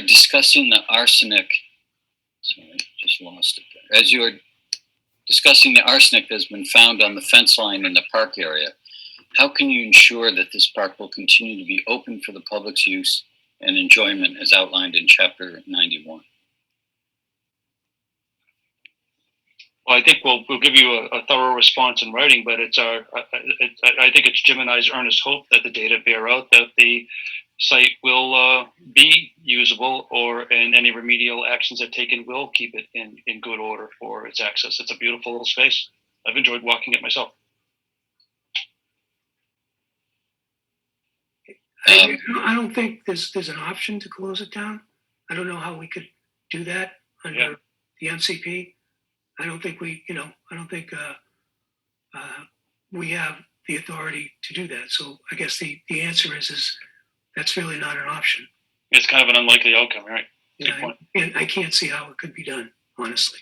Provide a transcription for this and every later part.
are discussing the arsenic, sorry, just lost it there. As you are discussing the arsenic that has been found on the fence line in the park area, how can you ensure that this park will continue to be open for the public's use and enjoyment as outlined in Chapter 91? Well, I think we'll give you a thorough response in writing, but I think it's Jim and I's earnest hope that the data bear out that the site will be usable, and any remedial actions that taken will keep it in good order for its access. It's a beautiful little space. I've enjoyed walking it myself. I don't think there's an option to close it down. I don't know how we could do that under the MCP. I don't think we have the authority to do that. So I guess the answer is that's really not an option. It's kind of an unlikely outcome, right? And I can't see how it could be done, honestly.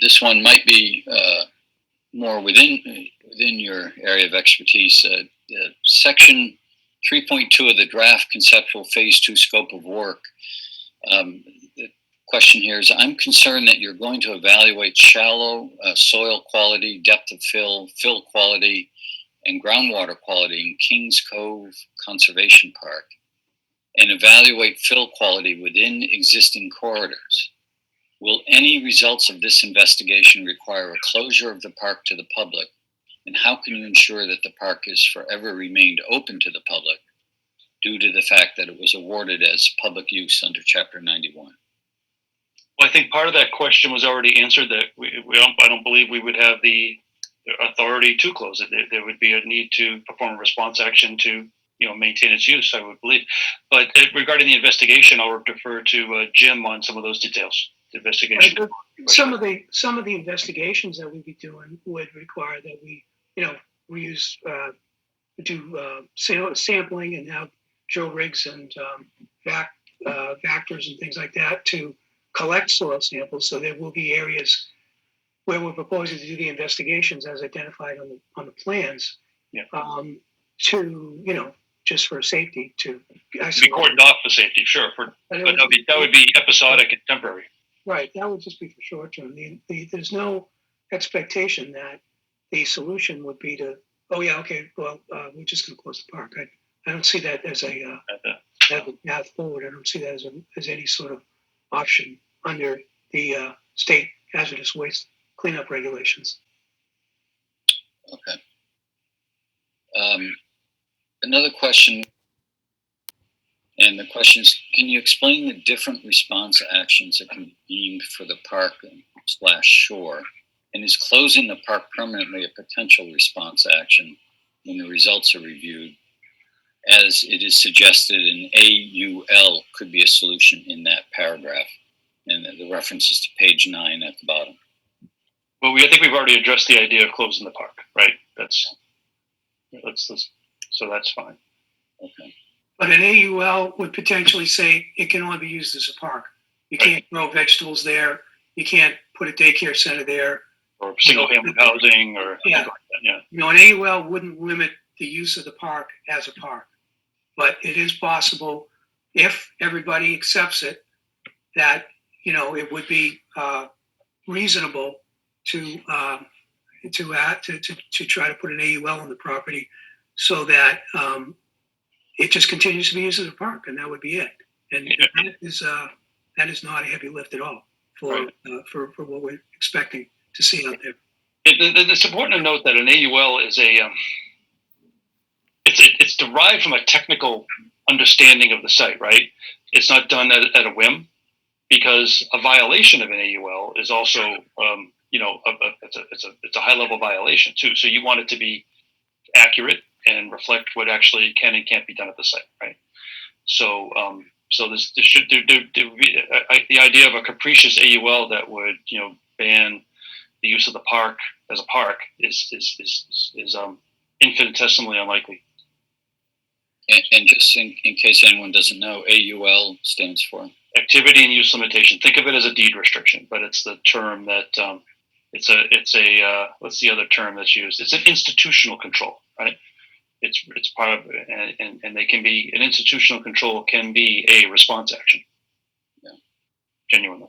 This one might be more within your area of expertise. Section 3.2 of the draft conceptual phase 2 scope of work. The question here is, I'm concerned that you're going to evaluate shallow soil quality, depth of fill quality, and groundwater quality in Kings Cove Conservation Park, and evaluate fill quality within existing corridors. Will any results of this investigation require a closure of the park to the public? And how can you ensure that the park has forever remained open to the public due to the fact that it was awarded as public use under Chapter 91? Well, I think part of that question was already answered, that I don't believe we would have the authority to close it. There would be a need to perform a response action to maintain its use, I would believe. But regarding the investigation, I'll defer to Jim on some of those details. The investigation. Some of the investigations that we'd be doing would require that we do sampling and have drill rigs and vectors and things like that to collect soil samples. So there will be areas where we're proposing to do the investigations as identified on the plans. Yeah. To just for safety, to be cordoned off for safety, sure. But that would be episodic and temporary. Right, that would just be for short term. There's no expectation that the solution would be to, we're just going to close the park. I don't see that as a path forward. I don't see that as any sort of option under the state hazardous waste cleanup regulations. Okay. Another question, and the question is, can you explain the different response actions that can be deemed for the park / shore? And is closing the park permanently a potential response action when the results are reviewed, as it is suggested in AUL could be a solution in that paragraph? And the reference is to page 9 at the bottom. Well, I think we've already addressed the idea of closing the park, right? So that's fine. Okay. But an AUL would potentially say it can only be used as a park. You can't grow vegetables there. You can't put a daycare center there. Or single-family housing or something like that, yeah. An AUL wouldn't limit the use of the park as a park. But it is possible, if everybody accepts it, that, it would be reasonable to try to put an AUL on the property so that it just continues to be used as a park, and that would be it. And that is not a heavy lift at all for what we're expecting to see out there. It's important to note that an AUL is it's derived from a technical understanding of the site, right? It's not done at a whim, because a violation of an AUL is also it's a high level violation too. So you want it to be accurate and reflect what actually can and can't be done at the site, right? So this should the idea of a capricious AUL that would ban the use of the park as a park is infinitesimally unlikely. And just in case anyone doesn't know, AUL stands for activity and use limitation. Think of it as a deed restriction, but it's the term that it's a what's the other term that's used? It's an institutional control, right? it's part of it, and they can be an institutional control can be a response action. Yeah. Genuinely.